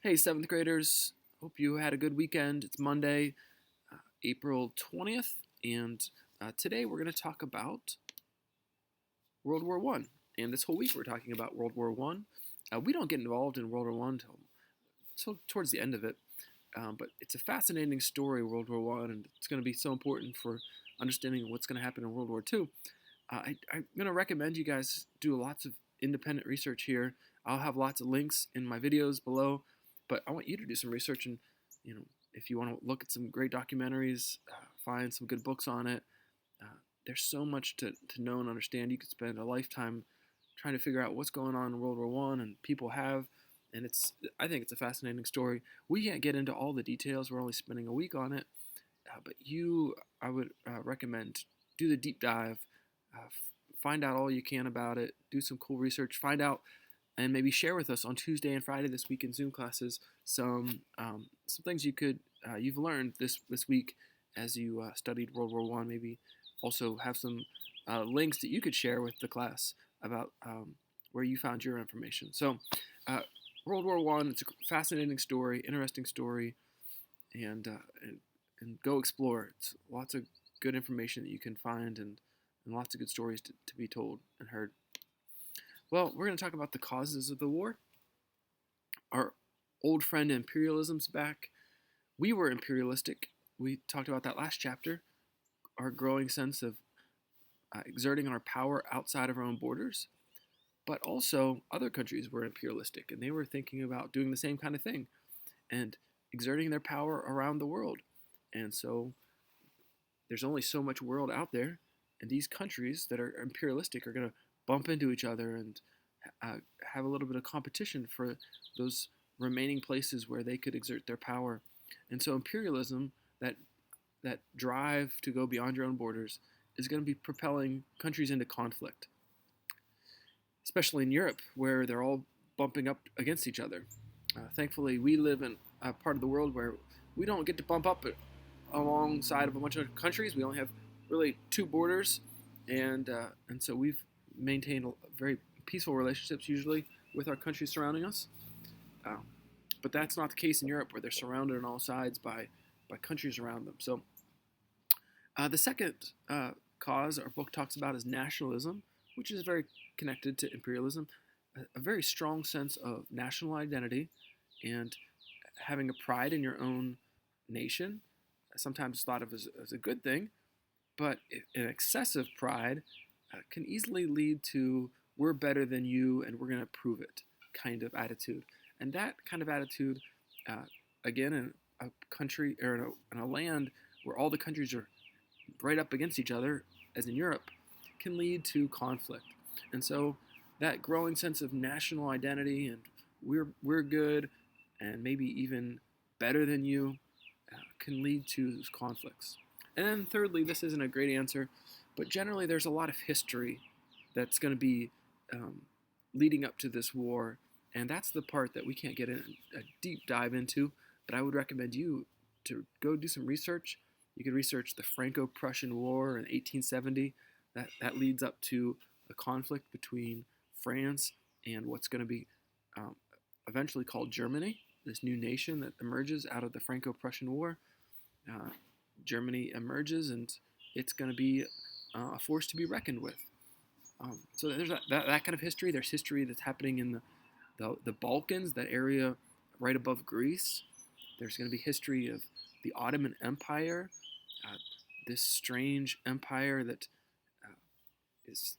Hey, seventh graders. Hope you had a good weekend. It's Monday, April 20th, and today we're going to talk about World War One. And this whole week we're talking about World War One. We don't get involved in World War One until towards the end of it, but it's a fascinating story, World War One, and it's going to be so important for understanding what's going to happen in World War Two. I'm going to recommend you guys do lots of independent research here. I'll have lots of links in my videos below, but I want you to do some research and, you know, if you want to look at some great documentaries, find some good books on it. Uh, there's so much to know and understand. You could spend a lifetime trying to figure out what's going on in World War One, and people have, and I think it's a fascinating story. We can't get into all the details. We're only spending a week on it, but I would recommend do the deep dive, find out all you can about it, do some cool research, find out, and maybe share with us on Tuesday and Friday this week in Zoom classes some things you've learned this week as you studied World War One. Maybe also have some links that you could share with the class about where you found your information. So, uh, World War One, it's a fascinating story, interesting story, and go explore. It's lots of good information that you can find and lots of good stories to be told and heard. Well, we're going to talk about the causes of the war. Our old friend imperialism's back. We were imperialistic. We talked about that last chapter. Our growing sense of exerting our power outside of our own borders. But also, other countries were imperialistic, and they were thinking about doing the same kind of thing and exerting their power around the world. And so, there's only so much world out there, and these countries that are imperialistic are going to bump into each other and have a little bit of competition for those remaining places where they could exert their power. And so imperialism, that drive to go beyond your own borders, is going to be propelling countries into conflict, especially in Europe, where they're all bumping up against each other. Thankfully, we live in a part of the world where we don't get to bump up alongside of a bunch of countries. We only have really two borders, and so we've maintained very peaceful relationships usually with our countries surrounding us. Um, but that's not the case in Europe, where they're surrounded on all sides by countries around them. So the second cause our book talks about is nationalism, which is very connected to imperialism. A very strong sense of national identity and having a pride in your own nation, sometimes thought of as a good thing, but an excessive pride can easily lead to we're better than you and we're going to prove it kind of attitude. And that kind of attitude, uh, again, in a country or in a land where all the countries are right up against each other, as in Europe, can lead to conflict. And so that growing sense of national identity and we're good and maybe even better than you can lead to those conflicts. And then thirdly, this isn't a great answer, but generally there's a lot of history that's going to be um, leading up to this war, and that's the part that we can't get a deep dive into. But I would recommend you to go do some research. You could research the Franco-Prussian War in 1870. That leads up to a conflict between France and what's going to be um, eventually called Germany, this new nation that emerges out of the Franco-Prussian War. Uh, Germany emerges, and it's going to be a force to be reckoned with. So there's that kind of history. There's history that's happening in the Balkans, that area right above Greece. There's going to be history of the Ottoman Empire, uh, this strange empire that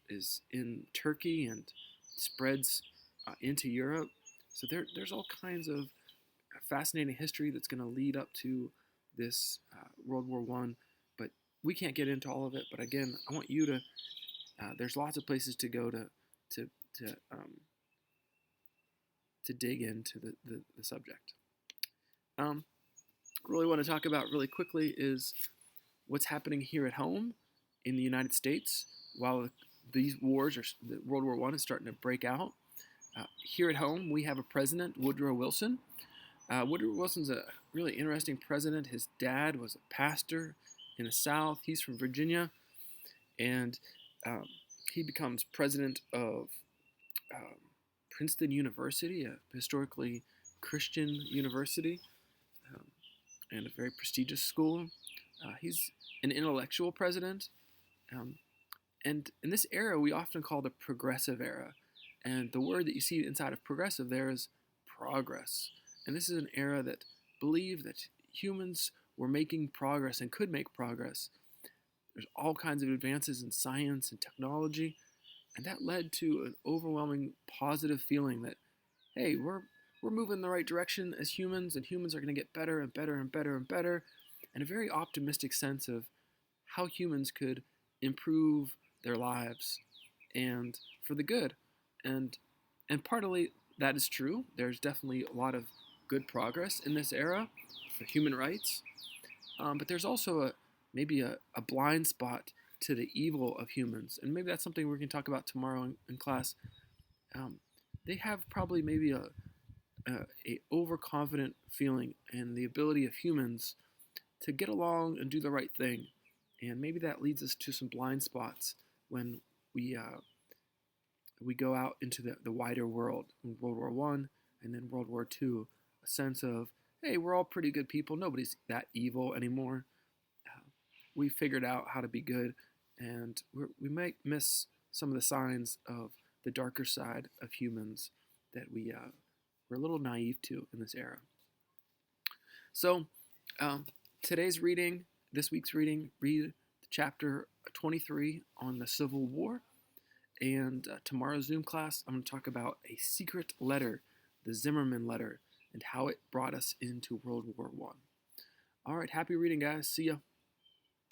is in Turkey and spreads into Europe. So there's all kinds of fascinating history that's going to lead up to this World War One. But we can't get into all of it. But again, I want you to. There's lots of places to go to to um, to dig into the subject. Um, really want to talk about really quickly is what's happening here at home in the United States while these wars are the World War One is starting to break out. Here at home, we have a president, Woodrow Wilson. Woodrow Wilson's a really interesting president. His dad was a pastor in the South. He's from Virginia, and um, he becomes president of um, Princeton University, a historically Christian university, um, and a very prestigious school. He's an intellectual president. Um, and in this era, we often call the progressive era. And the word that you see inside of progressive there is progress. And this is an era that believed that humans were making progress and could make progress. There's all kinds of advances in science and technology, and that led to an overwhelming positive feeling that, hey, we're moving in the right direction as humans, and humans are going to get better and better and better and better, and a very optimistic sense of how humans could improve their lives and for the good. And and partly that is true. There's definitely a lot of good progress in this era for human rights, but there's also maybe a blind spot to the evil of humans, and maybe that's something we're going to talk about tomorrow in class. Um, they have probably maybe a overconfident feeling in the ability of humans to get along and do the right thing, and maybe that leads us to some blind spots when we we go out into the wider world, in World War One and then World War Two. A sense of, hey, we're all pretty good people. Nobody's that evil anymore. We figured out how to be good, and we might miss some of the signs of the darker side of humans that we're a little naive to in this era. So, um, today's reading, this week's reading, read chapter 23 on the Civil War. And tomorrow's Zoom class, I'm going to talk about a secret letter, the Zimmerman letter, and how it brought us into World War I. All right, happy reading, guys. See ya.